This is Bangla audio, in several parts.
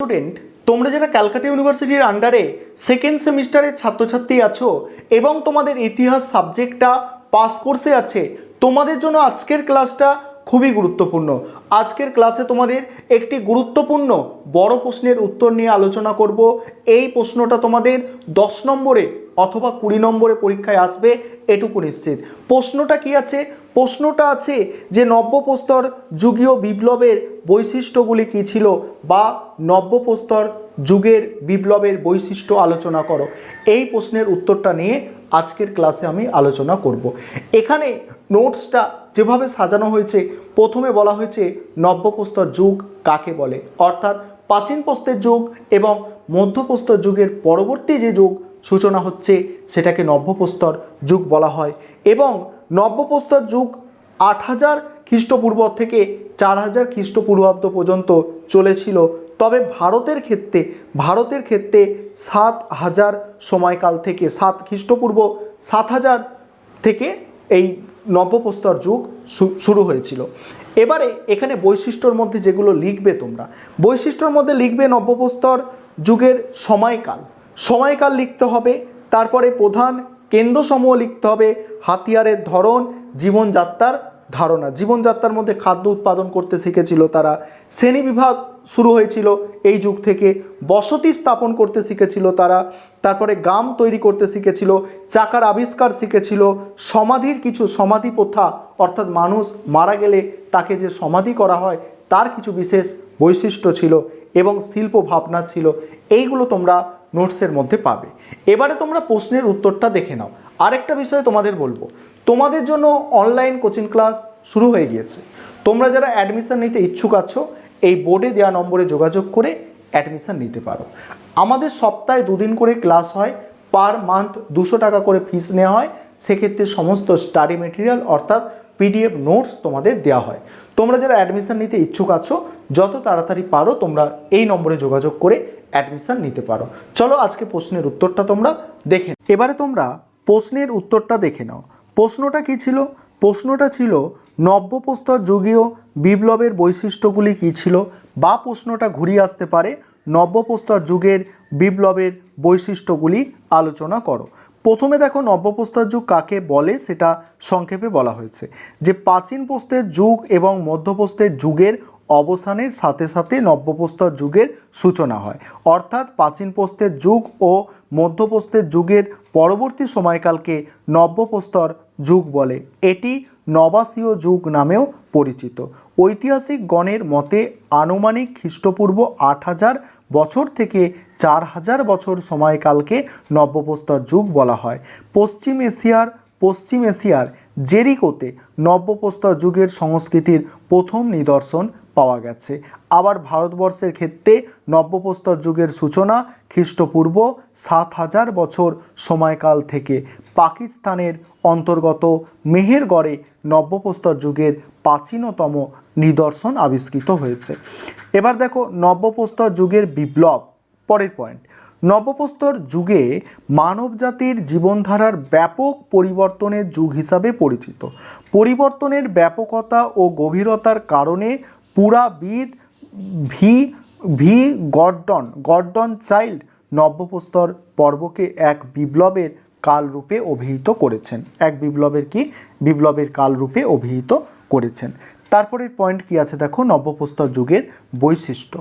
স্টুডেন্ট, তোমরা যারা ক্যালকাটা ইউনিভার্সিটির আন্ডারে সেকেন্ড সেমিস্টারের ছাত্রছাত্রী আছো এবং তোমাদের ইতিহাস সাবজেক্টটা পাস কোর্সে আছে, তোমাদের জন্য আজকের ক্লাসটা খুবই গুরুত্বপূর্ণ। আজকের ক্লাসে তোমাদের একটি গুরুত্বপূর্ণ বড় প্রশ্নের উত্তর নিয়ে আলোচনা করব। এই প্রশ্নটা তোমাদের 10 নম্বরে অথবা 20 নম্বরে পরীক্ষায় আসবে, এটুকু নিশ্চিত। প্রশ্নটা কি আছে? প্রশ্নটা আছে যে নব্যপ্রস্তর যুগীয় বিপ্লবের বৈশিষ্ট্যগুলি কী ছিল, বা নব্যপ্রস্তর যুগের বিপ্লবের বৈশিষ্ট্য আলোচনা করো। এই প্রশ্নের উত্তরটা নিয়ে আজকের ক্লাসে আমি আলোচনা করব। এখানে নোটসটা যেভাবে সাজানো হয়েছে, প্রথমে বলা হয়েছে নব্যপ্রস্তর যুগ কাকে বলে, অর্থাৎ প্রাচীন প্রস্তর যুগ এবং মধ্যপ্রস্তর যুগের পরবর্তী যে যুগ সূচনা হচ্ছে সেটাকে নব্যপ্রস্তর যুগ বলা হয়। এবং নব্যপ্রস্তর যুগ 8000 খ্রিস্টপূর্ব থেকে 4000 খ্রিস্টপূর্বাব্দ পর্যন্ত চলেছিল। তবে ভারতের ক্ষেত্রে 7000 সময়কাল থেকে 7 খ্রিস্টপূর্ব 7000 থেকে এই নব্যপ্রস্তর যুগ শুরু হয়েছিল। এবারে এখানে বৈশিষ্ট্যর মধ্যে যেগুলো লিখবে, তোমরা বৈশিষ্ট্যর মধ্যে লিখবে নব্যপ্রস্তর যুগের সময়কাল লিখতে হবে। তারপরে প্রধান কেন্দ্রসমূহ লিখতে হবে, হাতিয়ারের ধরন, জীবনযাত্রার ধারণা। জীবনযাত্রার মধ্যে খাদ্য উৎপাদন করতে শিখেছিল তারা, শ্রেণীবিভাগ শুরু হয়েছিল এই যুগ থেকে, বসতি স্থাপন করতে শিখেছিল তারা, তারপরে গ্রাম তৈরি করতে শিখেছিল, চাকার আবিষ্কার শিখেছিল, সমাধির কিছু সমাধি প্রথা, অর্থাৎ মানুষ মারা গেলে তাকে যে সমাধি করা হয় তার কিছু বিশেষ বৈশিষ্ট্য ছিল, এবং শিল্প ভাবনা ছিল। এইগুলো তোমরা নোটসের মধ্যে পাবে। এবারে তোমরা প্রশ্নের উত্তরটা দেখে নাও। আরেকটা বিষয় তোমাদের বলবো, তোমাদের জন্য অনলাইন কোচিং ক্লাস শুরু হয়ে গিয়েছে। তোমরা যারা অ্যাডমিশন নিতে ইচ্ছুক আছো, এই বোর্ডে দেওয়া নম্বরে যোগাযোগ করে অ্যাডমিশন নিতে পারো। আমাদের সপ্তাহে 2 দিন করে ক্লাস হয়, পার মান্থ 200 টাকা করে ফিস নেওয়া হয়। সেক্ষেত্রে সমস্ত স্টাডি মেটেরিয়াল অর্থাৎ পিডিএফ নোটস তোমাদের দেওয়া হয়। তোমরা যারা অ্যাডমিশন নিতে ইচ্ছুক আছো, যত তাড়াতাড়ি পারো তোমরা এই নম্বরে যোগাযোগ করে অ্যাডমিশন নিতে পারো। চলো আজকে প্রশ্নের উত্তরটা তোমরা দেখে। এবারে তোমরা প্রশ্নের উত্তরটা দেখে নাও। প্রশ্নটা কি ছিল? প্রশ্নটা ছিল নব্যপ্রস্তর যুগীয় বিপ্লবের বৈশিষ্ট্যগুলি কী ছিল, বা প্রশ্নটা ঘুরিয়ে আসতে পারে নব্যপ্রস্তর যুগের বিপ্লবের বৈশিষ্ট্যগুলি আলোচনা করো। প্রথমে দেখো নব্যপ্রস্তর যুগ কাকে বলে সেটা সংক্ষেপে বলা হয়েছে, যে প্রাচীন প্রস্তর যুগ এবং মধ্যপ্রস্তর যুগের অবসানের সাথে সাথে নব্যপ্রস্তর যুগের সূচনা হয়। অর্থাৎ প্রাচীন প্রস্তর যুগ ও মধ্যপ্রস্তর যুগের পরবর্তী সময়কালকে নব্যপ্রস্তর যুগ বলে। এটি নবাসীয় যুগ নামেও পরিচিত। ঐতিহাসিক গণের মতে আনুমানিক খ্রিস্টপূর্ব 8000 বছর থেকে 4000 বছর সময়কালকে নব্যপ্রস্তর যুগ বলা হয়। পশ্চিম এশিয়ার জেরিকোতে নব্যপ্রস্তর যুগের সংস্কৃতির প্রথম নিদর্শন পাওয়া গেছে। আবার ভারতবর্ষের ক্ষেত্রে নব্যপ্রস্তর যুগের সূচনা খ্রিস্টপূর্ব 7000 বছর সময়কাল থেকে। পাকিস্তানের অন্তর্গত মেহেরগড়ে নব্যপ্রস্তর যুগের প্রাচীনতম নিদর্শন আবিষ্কৃত হয়েছে। এবার দেখো নব্যপ্রস্তর যুগের বিপ্লব। পরের পয়েন্ট, নব্যপ্রস্তর যুগে মানবজাতির জীবনধারার ব্যাপক পরিবর্তনের যুগ হিসাবে পরিচিত। পরিবর্তনের ব্যাপকতা ও গভীরতার কারণে পুরাবিদ ভি গর্ডন চাইল্ড নব্যপ্রস্তর পর্বকে এক বিপ্লবের কালরূপে অভিহিত করেছেন। বিপ্লবের কালরূপে অভিহিত করেছেন। তারপরের পয়েন্ট কি আছে দেখো, নব্যপ্রস্তর যুগের বৈশিষ্ট্য।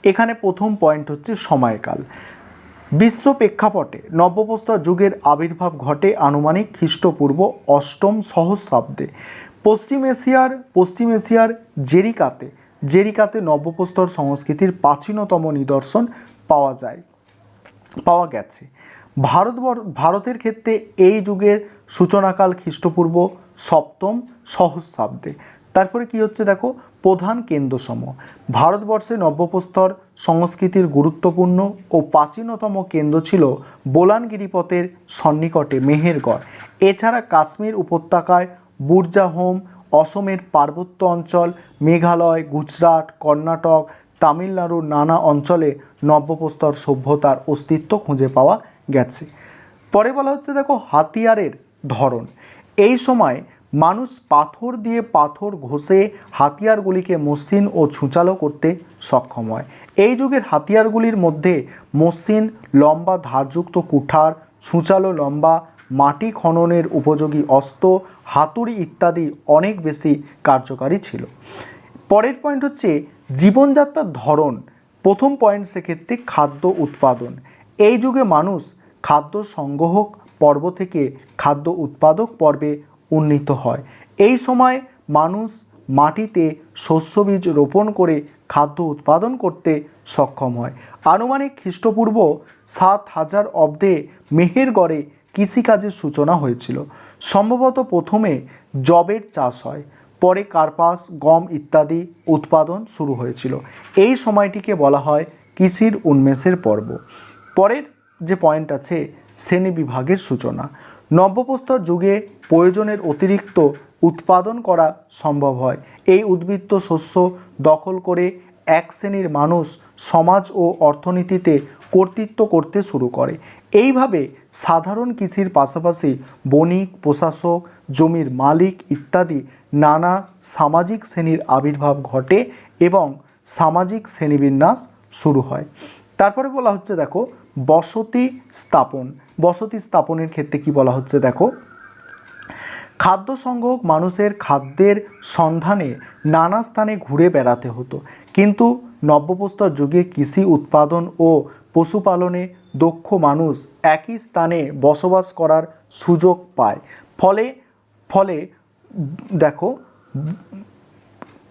এখানে প্রথম পয়েন্ট হচ্ছে সময়কাল। বিশ্ব প্রেক্ষাপটে নব্যপ্রস্তর যুগের আবির্ভাব ঘটে আনুমানিক খ্রিস্টপূর্ব 8ম সহস্রাব্দে। পশ্চিম এশিয়ার জেরিকাতে নব্যপ্রস্তর সংস্কৃতির প্রাচীনতম নিদর্শন পাওয়া গেছে। ভারতের ক্ষেত্রে এই যুগের সূচনাকাল খ্রিস্টপূর্ব 7ম সহস্রাব্দে। তারপরে কি হচ্ছে দেখো, প্রধান কেন্দ্রসমূহ। ভারতবর্ষে নব্যপ্রস্তর সংস্কৃতির গুরুত্বপূর্ণ ও প্রাচীনতম কেন্দ্র ছিল বোলান গিরিপথের সন্নিকটে মেহেরগড়। এছাড়া কাশ্মীর উপত্যকায় বুরজাহোম, অসমের পার্বত্য অঞ্চল, মেঘালয়, গুজরাট, কর্ণাটক, তামিলনাড়ুর নানা অঞ্চলে নব্যপ্রস্তর সভ্যতার অস্তিত্ব খুঁজে পাওয়া গেছে। পরে বলা হচ্ছে দেখো হাতিয়ারের ধরন। এই সময় মানুষ পাথর দিয়ে পাথর ঘষে হাতিয়ারগুলিকে মসৃণ ও ছুঁচালো করতে সক্ষম হয়। এই যুগের হাতিয়ারগুলির মধ্যে মসৃণ লম্বা ধারযুক্ত কুঠার, ছুঁচালো লম্বা মাটি খননের উপযোগী অস্ত্র, হাতুড়ি ইত্যাদি অনেক বেশি কার্যকারী ছিল। পরের পয়েন্ট হচ্ছে জীবনযাত্রার ধরন। প্রথম পয়েন্ট সেক্ষেত্রে খাদ্য উৎপাদন। এই যুগে মানুষ খাদ্য সংগ্রহক পর্ব থেকে খাদ্য উৎপাদক পর্বে উন্নীত হয়। এই সময় মানুষ মাটিতে শস্যবীজ রোপণ করে খাদ্য উৎপাদন করতে সক্ষম হয়। আনুমানিক খ্রিস্টপূর্ব 7000 অব্দে মেহেরগড়ে কৃষিকাজের সূচনা হয়েছিল। সম্ভবত প্রথমে যবের চাষ হয়, পরে কার্পাস, গম ইত্যাদি উৎপাদন শুরু হয়েছিল। এই সময়টিকে বলা হয় কৃষির উন্মেষের পর্ব। পরের যে পয়েন্ট আছে শ্রেণীবিভাগের সূচনা। নব্যপ্রস্তর যুগে প্রয়োজনের অতিরিক্ত উৎপাদন করা সম্ভব হয়। এই উদ্বৃত্ত শস্য দখল করে এক শ্রেণীর মানুষ সমাজ ও অর্থনীতিতে কর্তৃত্ব করতে শুরু করে। এইভাবে সাধারণ কৃষির পাশাপাশি বণিক, প্রশাসক, জমির মালিক ইত্যাদি নানা সামাজিক শ্রেণীর আবির্ভাব ঘটে এবং সামাজিক শ্রেণীবিন্যাস শুরু হয়। তারপরে বলা হচ্ছে দেখো বসতি স্থাপন। বসতি স্থাপনের ক্ষেত্রে কি বলা হচ্ছে দেখো, খাদ্য সংগ্রহক মানুষের খাদ্যের সন্ধানে নানা স্থানে ঘুরে বেড়াতে হতো, কিন্তু নব্যপ্রস্তর যুগে কৃষি উৎপাদন ও পশুপালনে দক্ষ মানুষ একই স্থানে বসবাস করার সুযোগ পায়। ফলে দেখো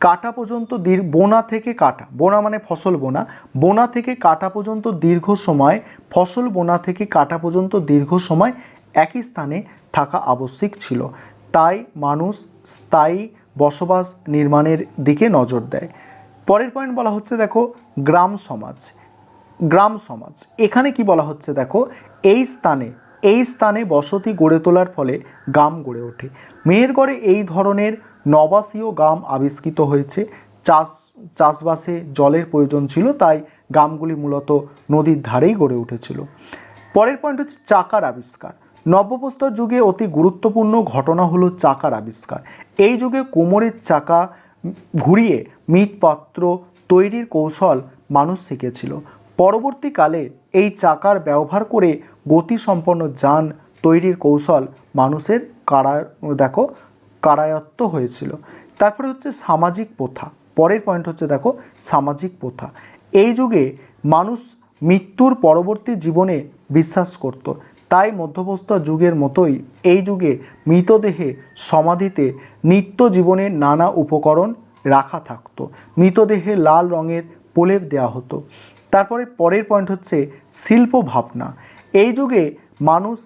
কাটা পর্যন্ত বোনা থেকে কাটা, বোনা মানে ফসল বোনা, বোনা থেকে কাটা পর্যন্ত দীর্ঘ সময়, ফসল বোনা থেকে কাটা পর্যন্ত দীর্ঘ সময় একই স্থানে থাকা আবশ্যিক ছিল। তাই মানুষ স্থায়ী বসবাস নির্মাণের দিকে নজর দেয়। পরের পয়েন্ট বলা হচ্ছে দেখো গ্রাম সমাজ। গ্রাম সমাজ এখানে কি বলা হচ্ছে দেখো, এই স্থানে বসতি গড়ে তোলার ফলে গ্রাম গড়ে ওঠে। মেহেরগড়ে এই ধরনের নবাসীয় গ্রাম আবিষ্কৃত হয়েছে। চাষবাসে জলের প্রয়োজন ছিল, তাই গ্রামগুলি মূলত নদীর ধারেই গড়ে উঠেছিল। পরের পয়েন্ট হচ্ছে চাকার আবিষ্কার। নব্যপ্রস্তর যুগে অতি গুরুত্বপূর্ণ ঘটনা হলো চাকার আবিষ্কার। এই যুগে কোমরের চাকা ঘুরিয়ে মৃৎপাত্র তৈরির কৌশল মানুষ শিখেছিল। পরবর্তীকালে এই চাকার ব্যবহার করে গতিসম্পন্ন যান তৈরির কৌশল মানুষের কারায়ত্ত হয়েছিল। তারপরে হচ্ছে সামাজিক প্রথা। পরের পয়েন্ট হচ্ছে দেখো সামাজিক প্রথা। এই যুগে মানুষ মৃত্যুর পরবর্তী জীবনে বিশ্বাস করত, তাই মধ্যপ্রস্তর যুগের মতোই এই যুগে মৃতদেহে সমাধিতে নিত্য জীবনের নানা উপকরণ রাখা থাকতো। মৃতদেহে লাল রঙের প্রলেপ দেওয়া হতো। তারপরে পরের পয়েন্ট হচ্ছে শিল্প ভাবনা। এই যুগে মানুষ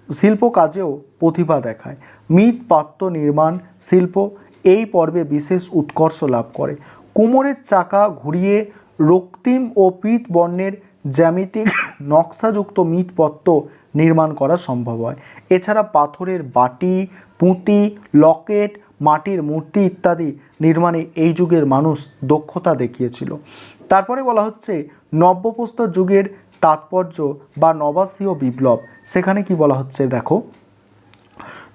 শিল্প কাজেও প্রতিভা দেখায়। মৃৎপাত্র নির্মাণ শিল্প এই পর্বে বিশেষ উৎকর্ষ লাভ করে। কোমরের চাকা ঘুরিয়ে রক্তিম ও পীত বর্ণের জ্যামিতিক নকশাযুক্ত মৃৎপত্র নির্মাণ করা সম্ভব হয়। এছাড়া পাথরের বাটি, পুঁতি, লকেট, মাটির মূর্তি ইত্যাদি নির্মাণে এই যুগের মানুষ দক্ষতা দেখিয়েছিল। তারপরে বলা হচ্ছে নব্যপ্রস্তর যুগের তাৎপর্য বা নবাসীয় বিপ্লব। সেখানে কি বলা হচ্ছে দেখো,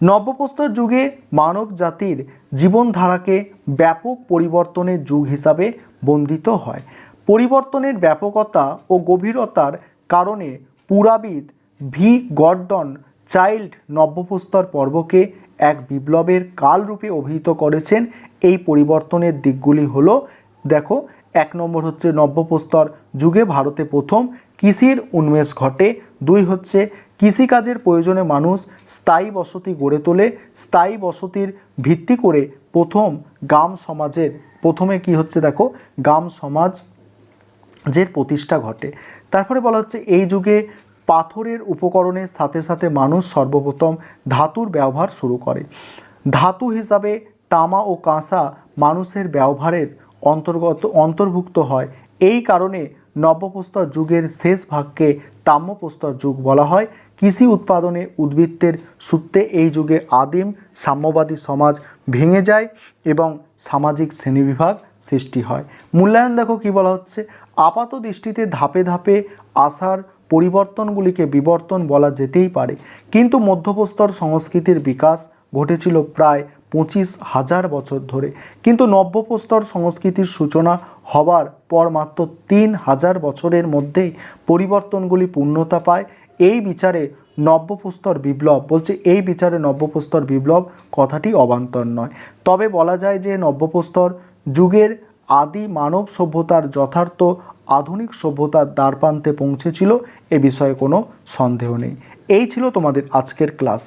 নব্যপ্রস্তর যুগে মানব জাতির জীবনধারাকে ব্যাপক পরিবর্তনের যুগ হিসাবে বর্ণিত হয়। পরিবর্তনের ব্যাপকতা ও গভীরতার কারণে পুরাবিদ ভি গর্ডন চাইল্ড নব্যপ্রস্তর পর্বকে এক বিপ্লবের কালরূপে অভিহিত করেছেন। এই পরিবর্তনের দিকগুলি হলো দেখো, 1 নম্বর হচ্ছে নব্যপ্রস্তর যুগে ভারতে প্রথম কৃষির উন্মেষ ঘটে। 2 হচ্ছে কৃষিকাজের প্রয়োজনে মানুষ স্থায়ী বসতি গড়ে তোলে। স্থায়ী বসতির ভিত্তি করে গ্রাম সমাজের গ্রাম সমাজের প্রতিষ্ঠা ঘটে। তারপরে বলা হচ্ছে এই যুগে পাথরের উপকরণের সাথে সাথে মানুষ সর্বপ্রথম ধাতুর ব্যবহার শুরু করে। ধাতু হিসাবে তামা ও কাঁসা মানুষের ব্যবহারের অন্তর্ভুক্ত হয়। এই কারণে নব্যপ্রস্তর যুগের শেষ ভাগকে তাম্রপ্রস্তর যুগ বলা হয়। কৃষি উৎপাদনে উদ্বৃত্তের সূত্রে এই যুগে আদিম সাম্যবাদী সমাজ ভেঙে যায় এবং সামাজিক শ্রেণীবিভাগ সৃষ্টি হয়। মূল্যায়ন দেখো কি বলা হচ্ছে, আপাত দৃষ্টিতে ধাপে ধাপে আসার পরিবর্তনগুলিকে বিবর্তন বলা যেতেই পারে, কিন্তু মধ্যপ্রস্তর সংস্কৃতির বিকাশ ঘটেছিল প্রায় 25,000 বছর ধরে, কিন্তু নব্যপ্রস্তর সংস্কৃতির সূচনা হবার পর মাত্র 3,000 বছরের মধ্যেই পরিবর্তনগুলি পূর্ণতা পায়। এই বিচারে নব্যপ্রস্তর বিপ্লব বলছে, এই বিচারে নব্যপ্রস্তর বিপ্লব কথাটি অবান্তর নয়। তবে বলা যায় যে নব্যপ্রস্তর যুগের আদি মানব সভ্যতার যথার্থ আধুনিক সভ্যতার দ্বারপ্রান্তে পৌঁছেছিল, এ বিষয়ে কোনো সন্দেহ নেই। এই ছিল তোমাদের আজকের ক্লাস।